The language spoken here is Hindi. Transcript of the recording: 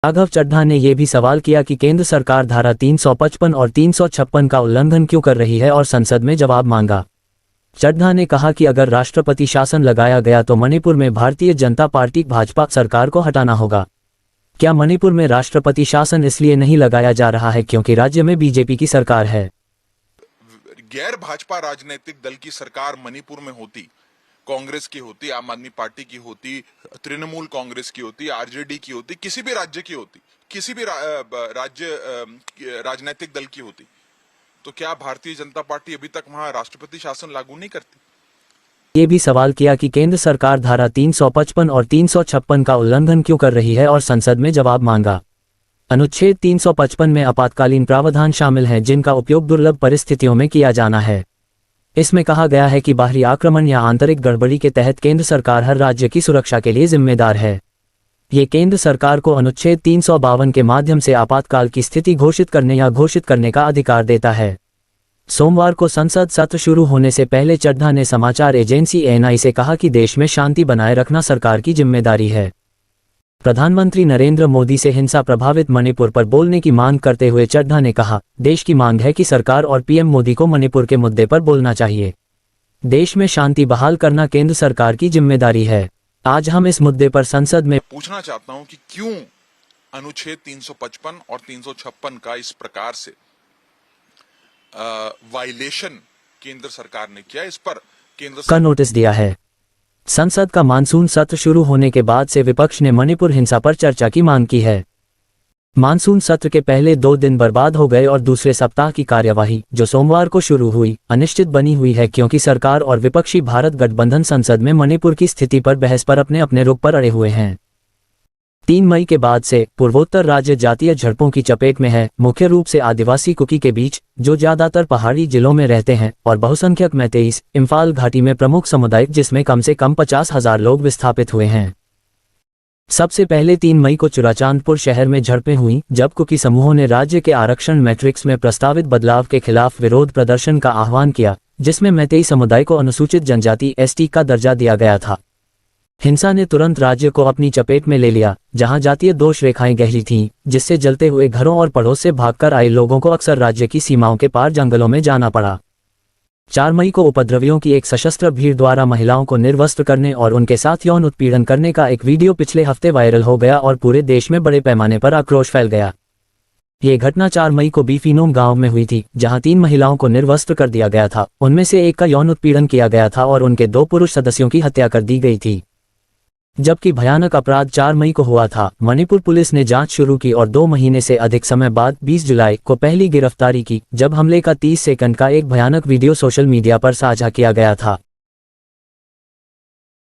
राघव चड्ढा ने यह भी सवाल किया कि केंद्र सरकार धारा 355 और 356 का उल्लंघन क्यों कर रही है और संसद में जवाब मांगा। चड्ढा ने कहा कि अगर राष्ट्रपति शासन लगाया गया तो मणिपुर में भारतीय जनता पार्टी भाजपा सरकार को हटाना होगा। क्या मणिपुर में राष्ट्रपति शासन इसलिए नहीं लगाया जा रहा है क्योंकि राज्य में बीजेपी की सरकार है? गैर भाजपा राजनीतिक दल की सरकार मणिपुर में होती, कांग्रेस की होती, आम आदमी पार्टी की होती, तृणमूल कांग्रेस की होती, आरजेडी की होती, किसी भी राज्य की होती, किसी भी राज्य राजनीतिक दल की होती, तो क्या भारतीय जनता पार्टी अभी तक वहां राष्ट्रपति शासन लागू नहीं करती? ये भी सवाल किया कि केंद्र सरकार धारा 355 और 356 का उल्लंघन क्यों कर रही है और संसद में जवाब मांगा। अनुच्छेद 355 में आपातकालीन प्रावधान शामिल हैं जिनका उपयोग दुर्लभ परिस्थितियों में किया जाना है। इसमें कहा गया है कि बाहरी आक्रमण या आंतरिक गड़बड़ी के तहत केंद्र सरकार हर राज्य की सुरक्षा के लिए जिम्मेदार है। ये केंद्र सरकार को अनुच्छेद 352 के माध्यम से आपातकाल की स्थिति घोषित करने या घोषित करने का अधिकार देता है। सोमवार को संसद सत्र शुरू होने से पहले चड्ढा ने समाचार एजेंसी एएनआई से कहा कि देश में शांति बनाए रखना सरकार की जिम्मेदारी है। प्रधानमंत्री नरेंद्र मोदी से हिंसा प्रभावित मणिपुर पर बोलने की मांग करते हुए चड्ढा ने कहा, देश की मांग है कि सरकार और पीएम मोदी को मणिपुर के मुद्दे पर बोलना चाहिए। देश में शांति बहाल करना केंद्र सरकार की जिम्मेदारी है। आज हम इस मुद्दे पर संसद में पूछना चाहता हूं कि क्यों अनुच्छेद 355 और 356 का इस प्रकार से वायलेशन केंद्र सरकार ने किया, इस पर केंद्र का नोटिस दिया है। संसद का मानसून सत्र शुरू होने के बाद से विपक्ष ने मणिपुर हिंसा पर चर्चा की मांग की है। मानसून सत्र के पहले 2 दिन बर्बाद हो गए और दूसरे सप्ताह की कार्यवाही, जो सोमवार को शुरू हुई, अनिश्चित बनी हुई है क्योंकि सरकार और विपक्षी भारत गठबंधन संसद में मणिपुर की स्थिति पर बहस पर अपने अपने रुख पर अड़े हुए हैं। 3 मई के बाद से पूर्वोत्तर राज्य जातीय झड़पों की चपेट में है, मुख्य रूप से आदिवासी कुकी के बीच, जो ज्यादातर पहाड़ी जिलों में रहते हैं, और बहुसंख्यक मैतेई इम्फाल घाटी में प्रमुख समुदाय जिसमें कम से कम 50,000 लोग विस्थापित हुए हैं। सबसे पहले 3 मई को चुराचांदपुर शहर में झड़पें हुई, जब कुकी समूहों ने राज्य के आरक्षण मैट्रिक्स में प्रस्तावित बदलाव के खिलाफ विरोध प्रदर्शन का आह्वान किया, जिसमें मैतेई समुदाय को अनुसूचित जनजाति एसटी का दर्जा दिया गया था। हिंसा ने तुरंत राज्य को अपनी चपेट में ले लिया, जहां जातीय दोष रेखाएं गहरी थीं, जिससे जलते हुए घरों और पड़ोस से भागकर आए लोगों को अक्सर राज्य की सीमाओं के पार जंगलों में जाना पड़ा। 4 मई को उपद्रवियों की एक सशस्त्र भीड़ द्वारा महिलाओं को निर्वस्त्र करने और उनके साथ यौन उत्पीड़न करने का एक वीडियो पिछले हफ्ते वायरल हो गया और पूरे देश में बड़े पैमाने पर आक्रोश फैल गया। ये घटना 4 मई को बीफीनोम गांव में हुई थी, जहां 3 महिलाओं को निर्वस्त्र कर दिया गया था। उनमें से एक का यौन उत्पीड़न किया गया था और उनके 2 पुरुष सदस्यों की हत्या कर दी गई थी। जबकि भयानक अपराध 4 मई को हुआ था। मणिपुर पुलिस ने जांच शुरू की और 2 महीने से अधिक समय बाद 20 जुलाई को पहली गिरफ्तारी की, जब हमले का 30 सेकंड का एक भयानक वीडियो सोशल मीडिया पर साझा किया गया था।